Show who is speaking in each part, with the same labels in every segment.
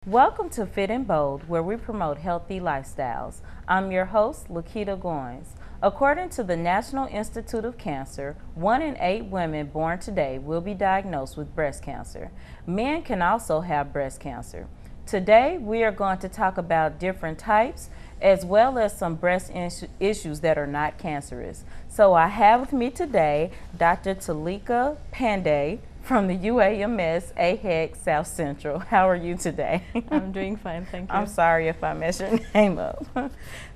Speaker 1: Welcome to Fit and Bold, where we promote healthy lifestyles. I'm your host, Lakita Goins. According to the National Institute of Cancer, 1 in 8 women born today will be diagnosed with breast cancer. Men can also have breast cancer. Today, we are going to talk about different types as well as some breast issues that are not cancerous. So I have with me today Dr. Talika Pandey from the UAMS AHEC South Central. How are you today?
Speaker 2: I'm doing fine, thank you.
Speaker 1: I'm sorry if I messed your name up.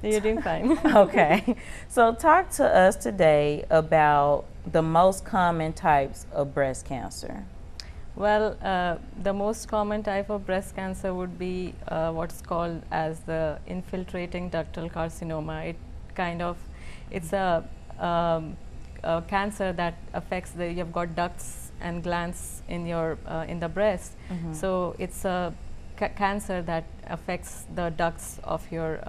Speaker 2: You're doing fine.
Speaker 1: Okay, so talk to us today about the most common types of breast cancer.
Speaker 2: Well, the most common type of breast cancer would be what's called as the infiltrating ductal carcinoma. It's a cancer that affects you've got ducts and glands in your in the breast. So it's a cancer that affects the ducts of your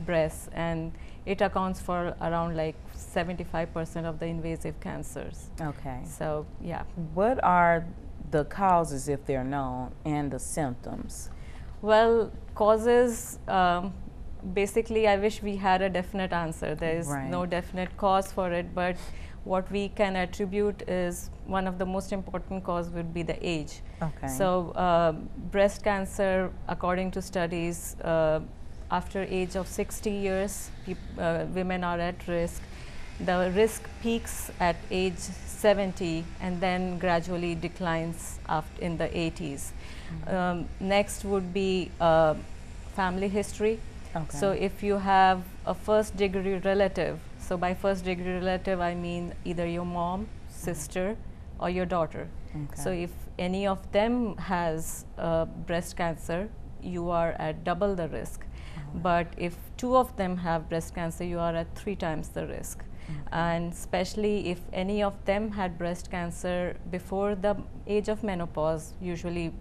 Speaker 2: breast, and it accounts for around like 75% of the invasive cancers.
Speaker 1: Okay.
Speaker 2: So yeah.
Speaker 1: What are the causes, if they're known, and the symptoms?
Speaker 2: Well, causes, basically I wish we had a definite answer. There is no definite cause for it, but what we can attribute is one of the most important cause would be the age.
Speaker 1: Okay.
Speaker 2: So breast cancer, according to studies, after age of 60 years, women are at risk. The risk peaks at age 70 and then gradually declines in the 80s. Next would be family history.
Speaker 1: Okay.
Speaker 2: So if you have a first degree relative, so by first degree relative I mean either your mom, sister, or your daughter.
Speaker 1: Okay.
Speaker 2: So if any of them has breast cancer, you are at double the risk. But if 2 of them have breast cancer, you are at 3 times the risk. And especially if any of them had breast cancer before the age of menopause, usually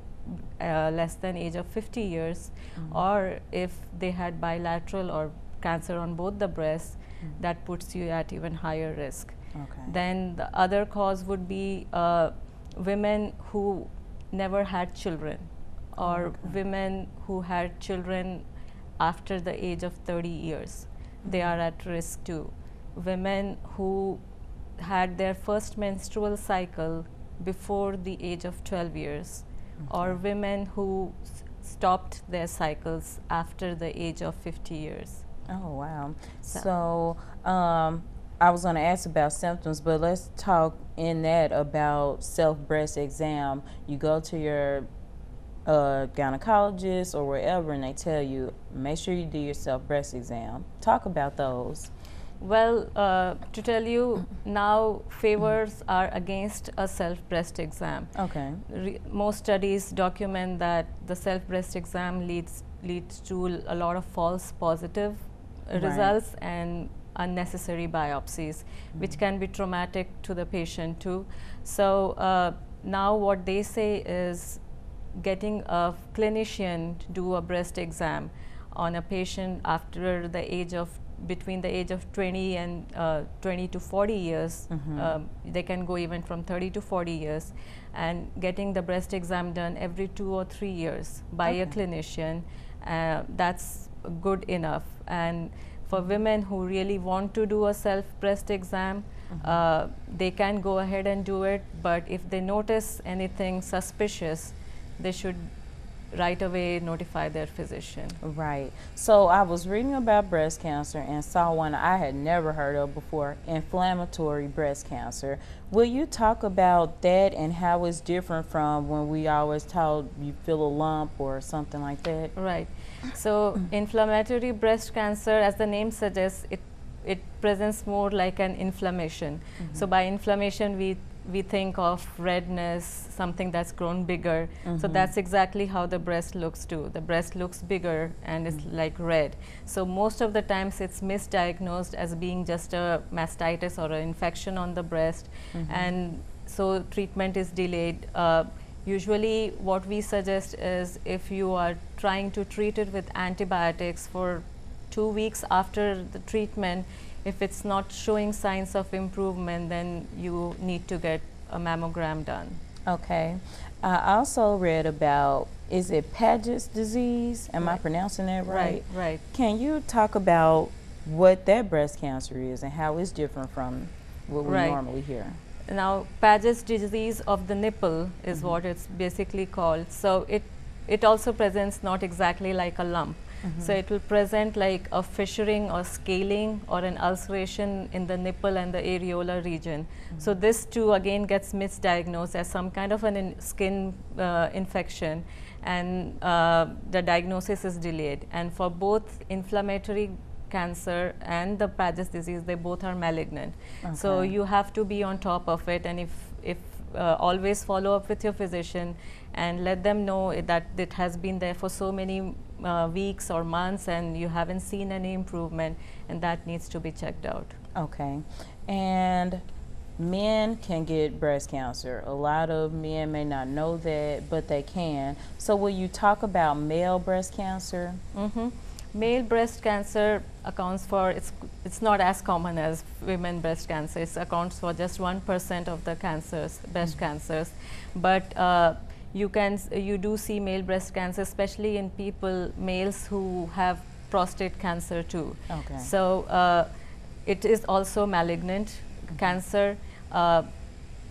Speaker 2: less than age of 50 years, or if they had bilateral or cancer on both the breasts, that puts you at even higher risk.
Speaker 1: Okay.
Speaker 2: Then the other cause would be women who never had children, or women who had children after the age of 30 years. They are at risk too. Women who had their first menstrual cycle before the age of 12 years, or women who stopped their cycles after the age of 50 years.
Speaker 1: Oh, wow. So I was going to ask about symptoms, but let's talk in that about self-breast exam. You go to your gynecologist or wherever and they tell you, make sure you do your self-breast exam. Talk about those.
Speaker 2: Well, to tell you, now favors are against a self-breast exam.
Speaker 1: Okay.
Speaker 2: Most studies document that the self-breast exam leads to a lot of false positive results and unnecessary biopsies, which can be traumatic to the patient too. So now what they say is getting a clinician to do a breast exam on a patient after the age of between the age of 20 and 20 to 40 years. They can go even from 30 to 40 years, and getting the breast exam done every 2 or 3 years by a clinician, that's good enough. And for women who really want to do a self-breast exam, they can go ahead and do it, but if they notice anything suspicious, they should right away notify their physician.
Speaker 1: Right. So I was reading about breast cancer and saw one I had never heard of before, inflammatory breast cancer. Will you talk about that and how it's different from when we always told you feel a lump or something like that?
Speaker 2: Right. So inflammatory breast cancer, as the name suggests, it presents more like an inflammation. So by inflammation we think of redness, something that's grown bigger. So that's exactly how the breast looks too. The breast looks bigger and it's like red. So most of the times it's misdiagnosed as being just a mastitis or an infection on the breast, and so treatment is delayed. Usually what we suggest is if you are trying to treat it with antibiotics for 2 weeks after the treatment, if it's not showing signs of improvement, then you need to get a mammogram done.
Speaker 1: Okay. I also read about, is it Paget's disease? Am I
Speaker 2: Right.
Speaker 1: pronouncing that right?
Speaker 2: Right.
Speaker 1: Can you talk about what that breast cancer is and how it's different from what we
Speaker 2: Right.
Speaker 1: normally hear?
Speaker 2: Now, Paget's disease of the nipple is what it's basically called. So it also presents not exactly like a lump. So it will present like a fissuring or scaling or an ulceration in the nipple and the areolar region. So this too again gets misdiagnosed as some kind of an skin infection, and the diagnosis is delayed. And for both inflammatory cancer and the Paget's disease, they both are malignant. So
Speaker 1: Okay.
Speaker 2: you have to be on top of it, and if always follow up with your physician and let them know that it has been there for so many weeks or months and you haven't seen any improvement, and that needs to be checked out.
Speaker 1: Okay. And men can get breast cancer. A lot of men may not know that, but they can. So will you talk about male breast cancer?
Speaker 2: Male breast cancer accounts for, it's not as common as women breast cancer. It accounts for just 1% of the cancers, breast cancers. But you do see male breast cancer, especially in males who have prostate cancer too.
Speaker 1: Okay.
Speaker 2: So it is also malignant cancer.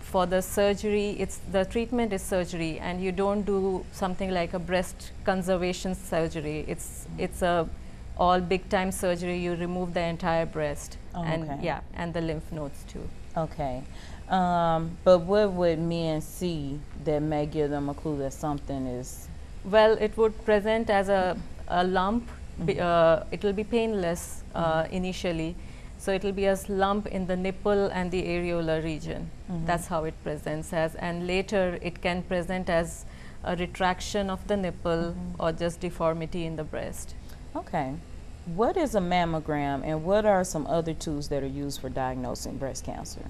Speaker 2: For the surgery, the treatment is surgery, and you don't do something like a breast conservation surgery. It's a all big time surgery. You remove the entire breast,
Speaker 1: Oh,
Speaker 2: and
Speaker 1: okay.
Speaker 2: yeah, and the lymph nodes too.
Speaker 1: Okay. But what would men see that may give them a clue that something is?
Speaker 2: Well, it would present as a lump. It will be painless initially. So it will be a lump in the nipple and the areolar region. That's how it presents as. And later it can present as a retraction of the nipple or just deformity in the breast.
Speaker 1: Okay. What is a mammogram, and what are some other tools that are used for diagnosing breast cancer?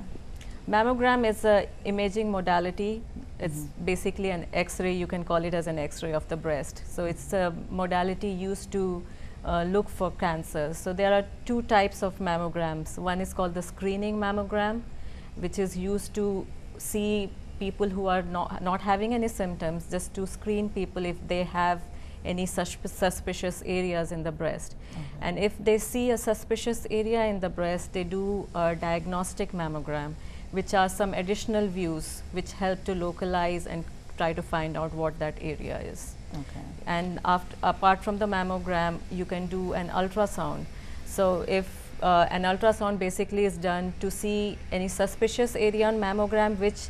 Speaker 2: Mammogram is a imaging modality. It's basically an X-ray. You can call it as an X-ray of the breast. So it's a modality used to look for cancer. So there are two types of mammograms. One is called the screening mammogram, which is used to see people who are not having any symptoms, just to screen people if they have any suspicious areas in the breast. And if they see a suspicious area in the breast, they do a diagnostic mammogram, which are some additional views which help to localize and try to find out what that area is.
Speaker 1: Okay.
Speaker 2: And apart from the mammogram, you can do an ultrasound. So if an ultrasound basically is done to see any suspicious area on mammogram which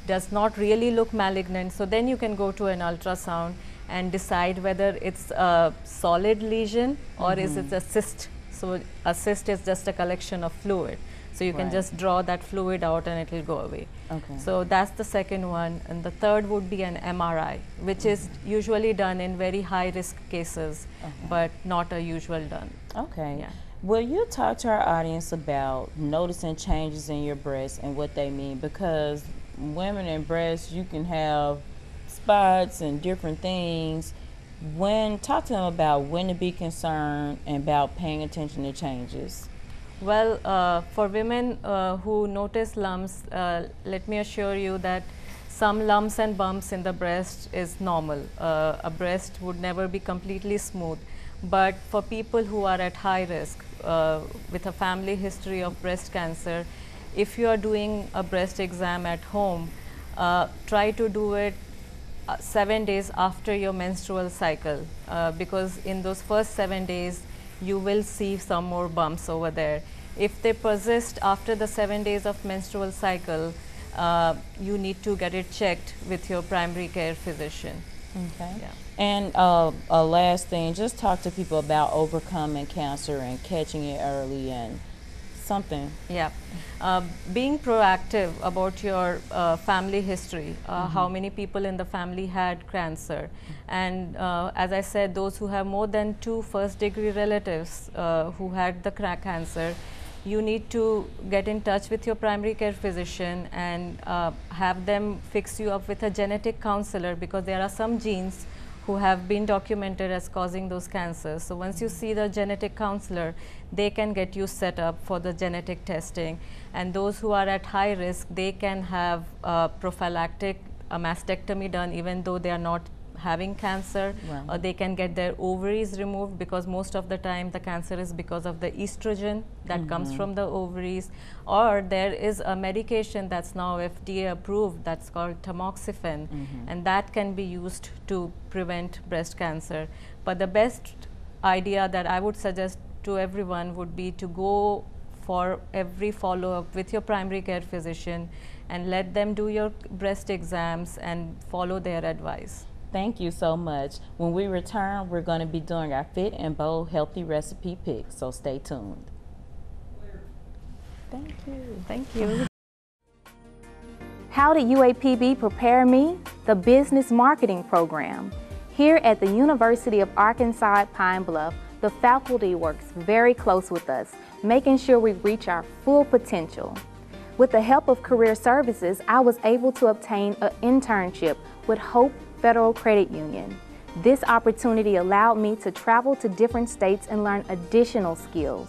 Speaker 2: does not really look malignant, so then you can go to an ultrasound and decide whether it's a solid lesion or is it a cyst. So a cyst is just a collection of fluid. So you can
Speaker 1: Right.
Speaker 2: just draw that fluid out and it will go away.
Speaker 1: Okay.
Speaker 2: So that's the second one. And the third would be an MRI, which is usually done in very high risk cases, but not a usual done.
Speaker 1: Okay.
Speaker 2: Yeah.
Speaker 1: Will you talk to our audience about noticing changes in your breast and what they mean? Because women and breasts, you can have spots and different things. Talk to them about when to be concerned and about paying attention to changes.
Speaker 2: Well, for women who notice lumps, let me assure you that some lumps and bumps in the breast is normal. A breast would never be completely smooth. But for people who are at high risk, with a family history of breast cancer, if you are doing a breast exam at home, try to do it 7 days after your menstrual cycle, because in those first 7 days, you will see some more bumps over there. If they persist after the 7 days of menstrual cycle, you need to get it checked with your primary care physician.
Speaker 1: Okay.
Speaker 2: Yeah.
Speaker 1: And a last thing, just talk to people about overcoming cancer and catching it early and something.
Speaker 2: Yeah. Being proactive about your family history, how many people in the family had cancer. And as I said, those who have more than 2 first-degree relatives who had the cancer, you need to get in touch with your primary care physician and have them fix you up with a genetic counselor, because there are some genes who have been documented as causing those cancers. So once you see the genetic counselor, they can get you set up for the genetic testing. And those who are at high risk, they can have prophylactic a mastectomy done even though they are not having cancer,
Speaker 1: Right.
Speaker 2: or they can get their ovaries removed, because most of the time the cancer is because of the estrogen that comes from the ovaries. Or there is a medication that's now FDA approved that's called tamoxifen, and that can be used to prevent breast cancer. But the best idea that I would suggest to everyone would be to go for every follow-up with your primary care physician and let them do your breast exams and follow their advice.
Speaker 1: Thank you so much. When we return, we're going to be doing our Fit and Bold Healthy Recipe Pick, so stay tuned. Thank you.
Speaker 2: Thank you.
Speaker 3: How did UAPB prepare me? The Business Marketing Program. Here at the University of Arkansas at Pine Bluff, the faculty works very close with us, making sure we reach our full potential. With the help of Career Services, I was able to obtain an internship with Hope Federal Credit Union. This opportunity allowed me to travel to different states and learn additional skills.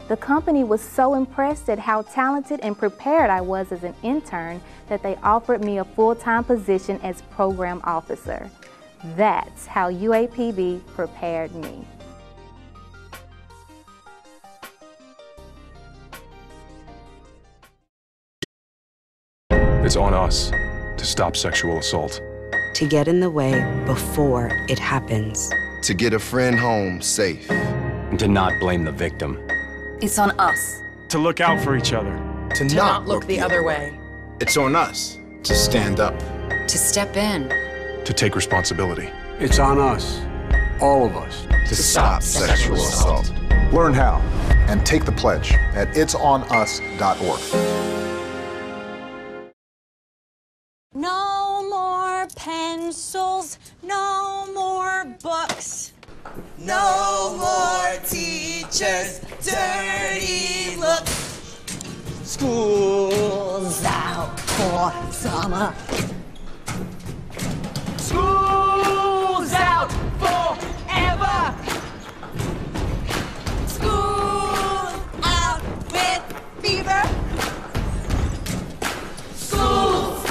Speaker 3: The company was so impressed at how talented and prepared I was as an intern that they offered me a full-time position as program officer. That's how UAPB prepared me.
Speaker 4: It's on us to stop sexual assault.
Speaker 5: To get in the way before it happens.
Speaker 6: To get a friend home safe.
Speaker 7: And to not blame the victim.
Speaker 8: It's on us.
Speaker 9: To look out for each other.
Speaker 6: To not look the other way. It's on us to stand up.
Speaker 8: To step in.
Speaker 4: To take responsibility.
Speaker 10: It's on us, all of us,
Speaker 6: to stop sexual assault.
Speaker 11: Learn how and take the pledge at itsonus.org.
Speaker 12: No more pencils, no more books.
Speaker 13: No more teachers' dirty looks.
Speaker 12: School's out for summer.
Speaker 13: School's out forever. School's out with fever. School's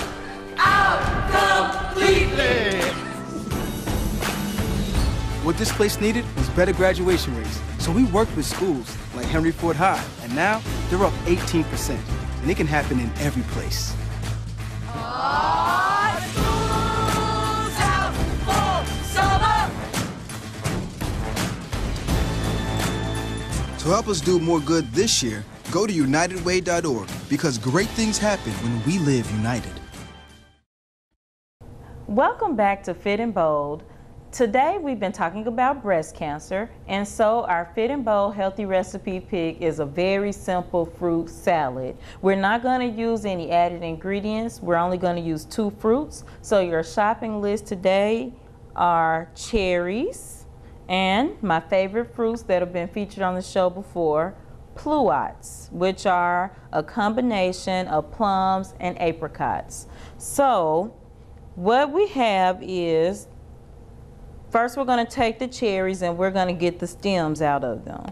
Speaker 13: out completely.
Speaker 14: What this place needed was better graduation rates. So we worked with schools like Henry Ford High, and now they're up 18%. And it can happen in every place.
Speaker 13: School's out for summer.
Speaker 14: To help us do more good this year, go to unitedway.org, because great things happen when we live united.
Speaker 1: Welcome back to Fit and Bold. Today we've been talking about breast cancer, and so our Fit and Bold Healthy Recipe Pick is a very simple fruit salad. We're not going to use any added ingredients. We're only going to use 2 fruits. So your shopping list today are cherries and my favorite fruits that have been featured on the show before, pluots, which are a combination of plums and apricots. So what we have is, first we're going to take the cherries and we're going to get the stems out of them.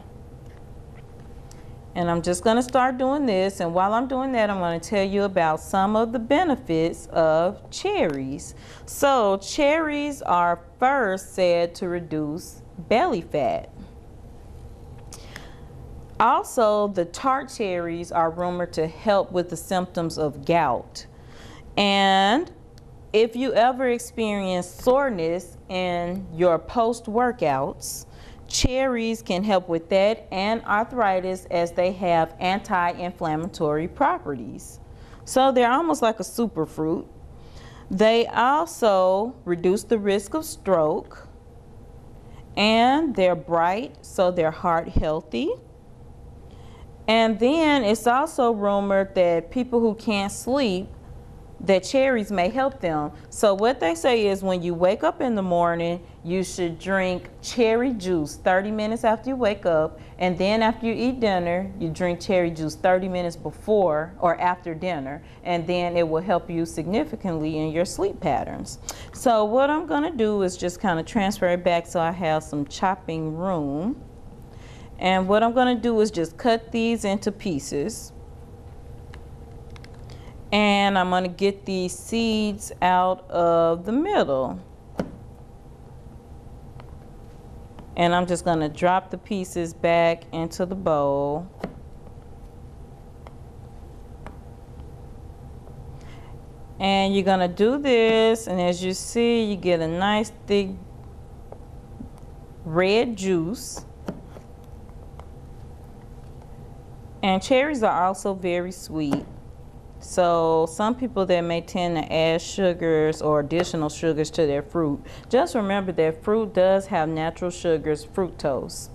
Speaker 1: And I'm just going to start doing this, and while I'm doing that, I'm going to tell you about some of the benefits of cherries. So cherries are first said to reduce belly fat. Also, the tart cherries are rumored to help with the symptoms of gout. And if you ever experience soreness in your post-workouts, cherries can help with that and arthritis, as they have anti-inflammatory properties. So they're almost like a superfruit. They also reduce the risk of stroke, and they're bright, so they're heart healthy. And then it's also rumored that people who can't sleep, that cherries may help them. So what they say is, when you wake up in the morning, you should drink cherry juice 30 minutes after you wake up, and then after you eat dinner, you drink cherry juice 30 minutes before or after dinner, and then it will help you significantly in your sleep patterns. So what I'm going to do is just kind of transfer it back so I have some chopping room. And what I'm going to do is just cut these into pieces. And I'm going to get these seeds out of the middle. And I'm just going to drop the pieces back into the bowl. And you're going to do this, and as you see, you get a nice thick red juice. And cherries are also very sweet. So some people that may tend to add sugars or additional sugars to their fruit, just remember that fruit does have natural sugars, fructose.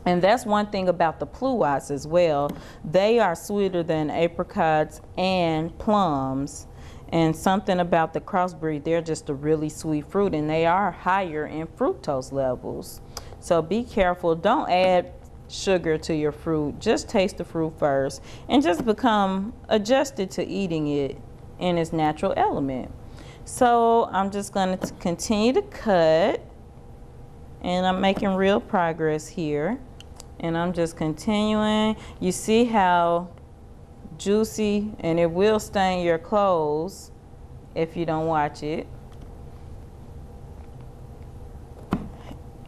Speaker 1: And that's one thing about the pluots as well. They are sweeter than apricots and plums. And something about the crossbreed, they're just a really sweet fruit, and they are higher in fructose levels. So be careful. Don't add sugar to your fruit. Just taste the fruit first and just become adjusted to eating it in its natural element. So I'm just going to continue to cut, and I'm making real progress here, and I'm just continuing. You see how juicy, and it will stain your clothes if you don't watch it.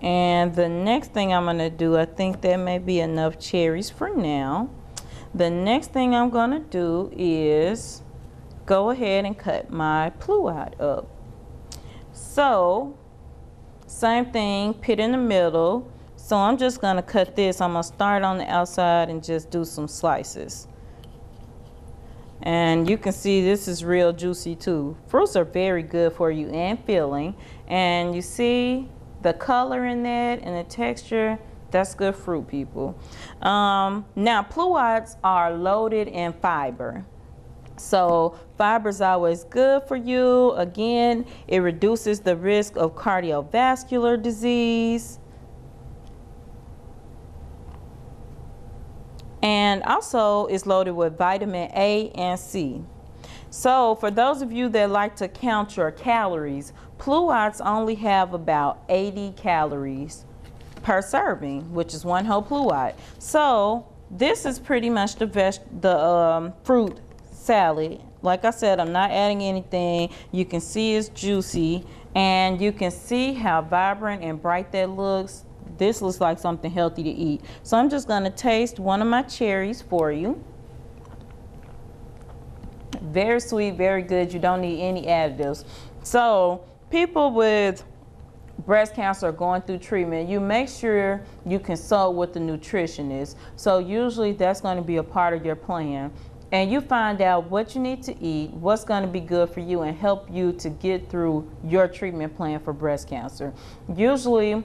Speaker 1: And the next thing I'm going to do, I think that may be enough cherries for now. The next thing I'm going to do is go ahead and cut my pluot up. So same thing, pit in the middle. So I'm just going to cut this. I'm going to start on the outside and just do some slices. And you can see this is real juicy too. Fruits are very good for you and filling. And you see the color in that and the texture, that's good fruit, people. Now, pluots are loaded in fiber. So fiber is always good for you. Again, it reduces the risk of cardiovascular disease. And also it's loaded with vitamin A and C. So for those of you that like to count your calories, pluots only have about 80 calories per serving, which is one whole pluot. So this is pretty much the fruit salad. Like I said, I'm not adding anything. You can see it's juicy, and you can see how vibrant and bright that looks. This looks like something healthy to eat. So I'm just going to taste one of my cherries for you. Very sweet, very good. You don't need any additives. So people with breast cancer going through treatment, you make sure you consult with the nutritionist. So usually that's going to be a part of your plan. And you find out what you need to eat, what's going to be good for you, and help you to get through your treatment plan for breast cancer. Usually,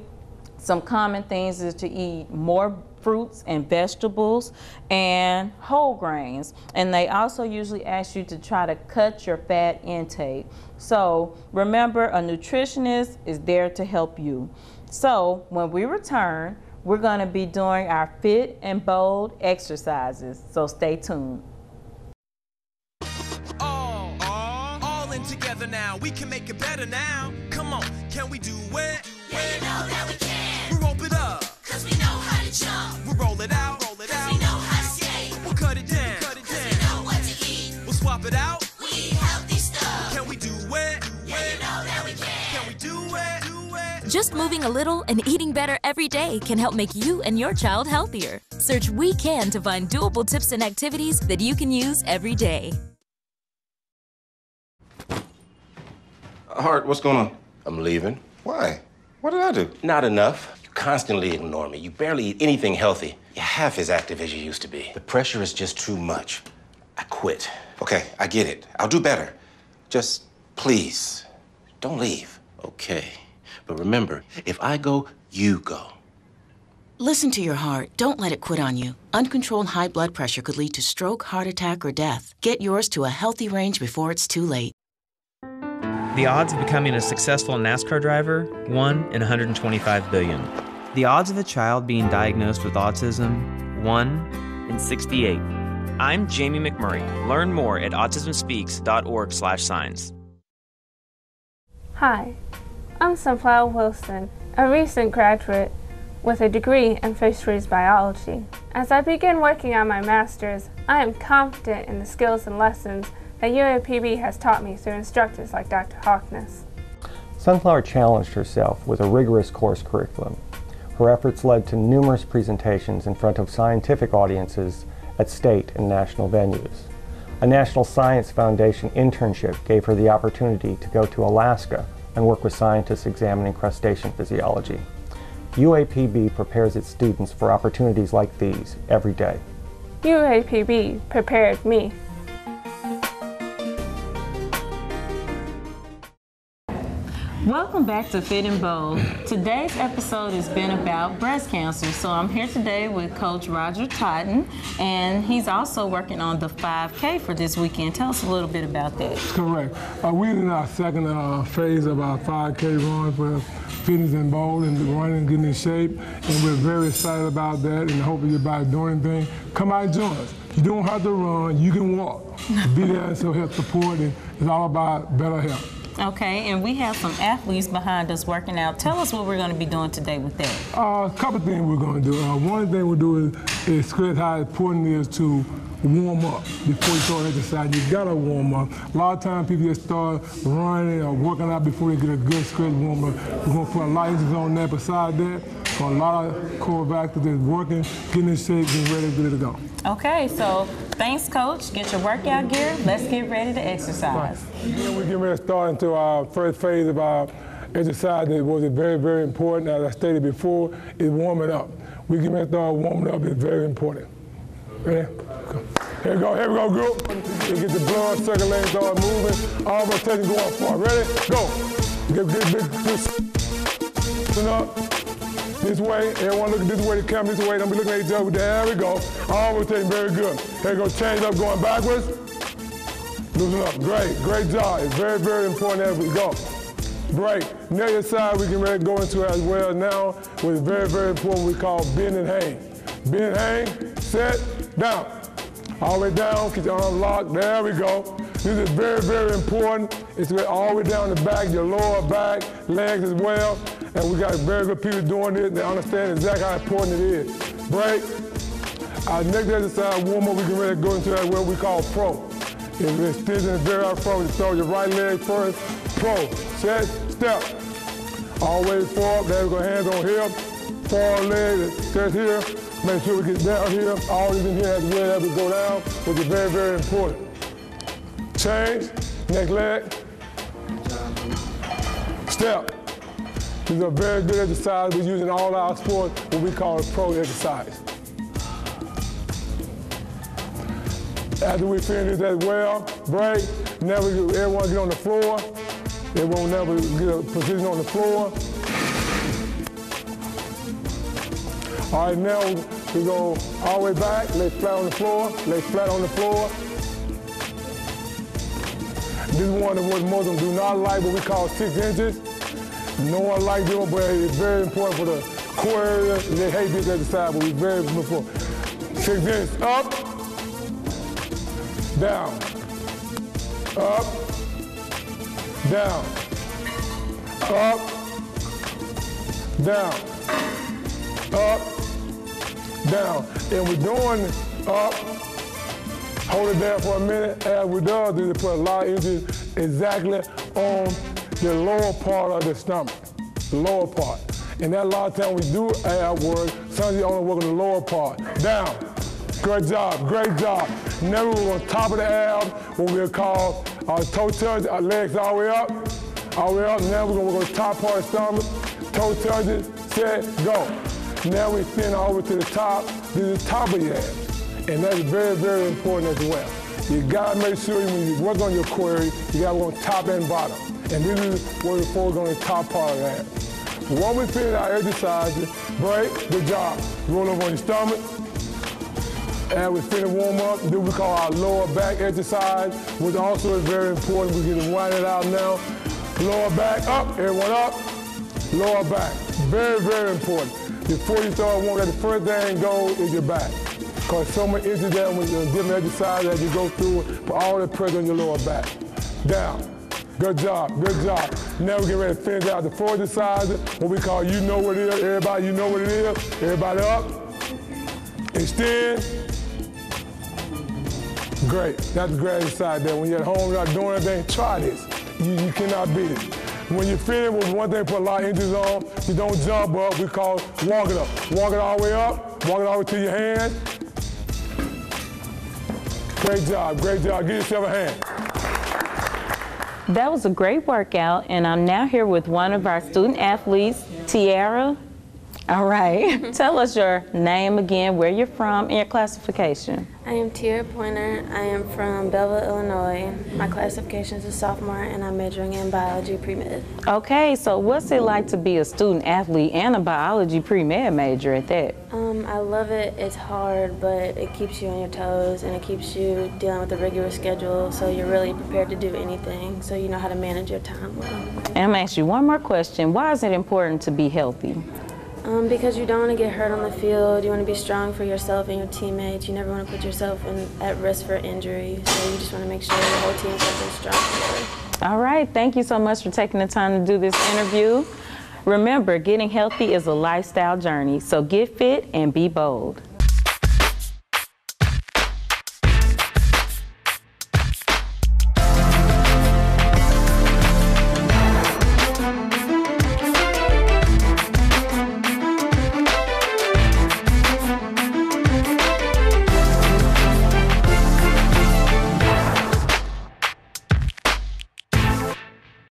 Speaker 1: some common things is to eat more fruits and vegetables and whole grains. And they also usually ask you to try to cut your fat intake. So remember, a nutritionist is there to help you. So when we return, we're going to be doing our fit and bold exercises. So stay tuned.
Speaker 13: All in together now. We can make it better now. Come on, can we do it? Yeah, you know that we can. We rope it up, cause we know how to jump. We roll it out, cause we know how to skate. We'll cut it down, cause we know what to eat. We'll swap it out, we eat healthy stuff. Can we do it? Yeah, you know that we can. Can we do it?
Speaker 15: Just moving a little and eating better every day can help make you and your child healthier. Search We Can to find doable tips and activities that you can use every day.
Speaker 16: Hart, what's going on? I'm leaving. Why? What did I do? Not enough. You constantly ignore me. You barely eat anything healthy. You're half as active as you used to be. The pressure is just too much. I quit. Okay, I get it. I'll do better. Just please, don't leave. Okay, but remember, if I go, you go.
Speaker 17: Listen to your heart. Don't let it quit on you. Uncontrolled high blood pressure could lead to stroke, heart attack, or death. Get yours to a healthy range before it's too late.
Speaker 18: The odds of becoming a successful NASCAR driver, 1 in 125 billion. The odds of a child being diagnosed with autism, 1 in 68. I'm Jamie McMurray. Learn more at autismspeaks.org/signs.
Speaker 19: Hi, I'm Sunflower Wilson, a recent graduate with a degree in fisheries biology. As I begin working on my master's, I am confident in the skills and lessons that UAPB has taught me through instructors like Dr. Harkness.
Speaker 20: Sunflower challenged herself with a rigorous course curriculum. Her efforts led to numerous presentations in front of scientific audiences at state and national venues. A National Science Foundation internship gave her the opportunity to go to Alaska and work with scientists examining crustacean physiology. UAPB prepares its students for opportunities like these every day.
Speaker 19: UAPB prepared me.
Speaker 1: Welcome back to Fit and Bold. Today's episode has been about breast cancer. So I'm here today with Coach Roger Totten, and he's also working on the 5K for this weekend. Tell us a little bit about that.
Speaker 21: Correct. We're in our second phase of our 5K run for Fitness and Bold and running, getting in shape, and we're very excited about that and hope everybody doing anything. Come out and join us. You don't have to run, you can walk. Be there and so help support, and it's all about better health.
Speaker 1: Okay, and we have some athletes behind us working out. Tell us what we're going to be doing today with that.
Speaker 21: A couple of things we're going to do. One thing we'll do is stress how important it is to warm up before you start exercising. You got to warm up. A lot of times people just start running or working out before they get a good stretch warm up. We're going to put license on that. Beside that, a lot of choreographers is working, getting in shape, getting ready to go.
Speaker 1: Okay, so thanks, Coach. Get your workout gear. Let's get ready to exercise.
Speaker 21: Yeah, we're getting ready to start into our first phase of our exercise that was very, very important. As I stated before, is warming up. We get ready to start warming up. It's very important. Ready? Here we go, group. We get the blood circulating, start moving. All of us taking going far. Ready? Go. Get this up. This way, everyone look this way, the camera this way, don't be looking at each other. There we go. All rotating, very good. Here we go, change up, going backwards. Loosen up, great job. It's very, very important as we go. Break. Near side, we can ready to go into as well now, which is very, very important, we call bend and hang. Bend, hang, set, down. All the way down, keep your arms locked, there we go. This is very, very important. It's all the way down the back, your lower back, legs as well. And we got very good people doing this. They understand exactly how important it is. Break. Our next exercise, warm up, we can really go into that what we call pro. It's extension and very hard pro. You start your right leg first, pro, set, step. All the way forward, there we go, hands on hip, forward leg, set here. Make sure we get down here. All these in here as well as we go down, which is very, very important. Change, next leg, step. This is a very good exercise. We're using all our sports, what we call a pro exercise. After we finish this as well, break. Now everyone get on the floor. Everyone never get a position on the floor. All right, now we go all the way back, legs flat on the floor, legs flat on the floor. This is one of what most of them do not like, what we call 6 inches. No one likes doing, but it's very important for the core area. They hate this exercise, but it's very important. 6 inches, up, down, up, down, up, down, up, down. And we're doing up, hold it down for a minute. As we do, they put a lot of energy exactly on the lower part of the stomach, the lower part. And that a lot of times we do ab work, sometimes you only work on the lower part. Down, great job, great job. Now we're on top of the ab, what we'll call our toe touch, our legs all the way up, all the way up. Now we're gonna work on the top part of the stomach, toe touches, set, go. Now we spin over to the top, this is the top of your abs. And that's very, very important as well. You gotta make sure when you work on your query, you gotta work on top and bottom. And this is what we're focused on the top part of that. When we finish our exercises, break, good job. Roll over on your stomach. And we finish warm up, then we call our lower back exercise, which also is very important. We're getting winded out now. Lower back, up, everyone up. Lower back, very, very important. Before you start warming, the first thing go is your back. Because so much energy down when you're different exercise as you go through it, put all the pressure on your lower back. Down. Good job, good job. Now we're getting ready to finish out the 4 exercises, what we call you know what it is. Everybody, you know what it is. Everybody up. Extend. Great. That's great inside there. When you're at home, you're not doing anything, try this. You cannot beat it. When you're feeling with one thing, put a lot of inches on, you don't jump up, we call it walk it up. Walk it all the way up, walk it all the way to your hand. Great job, great job. Give yourself a hand.
Speaker 1: That was a great workout, and I'm now here with one of our student athletes, Tiara. All right, tell us your name again, where you're from, and your classification.
Speaker 2: I am Tiara Pointer. I am from Belleville, Illinois. My classification is a sophomore, and I'm majoring in biology pre-med.
Speaker 1: Okay, so what's it like to be a student athlete and a biology pre-med major at that?
Speaker 2: I love it. It's hard, but it keeps you on your toes, and it keeps you dealing with a rigorous schedule, so you're really prepared to do anything, so you know how to manage your time well.
Speaker 1: And I'm going to ask you one more question. Why is it important to be healthy?
Speaker 2: Because you don't want to get hurt on the field. You want to be strong for yourself and your teammates. You never want to put yourself at risk for injury. So you just want to make sure your whole team's strong together.
Speaker 1: All right. Thank you so much for taking the time to do this interview. Remember, getting healthy is a lifestyle journey. So get fit and be bold.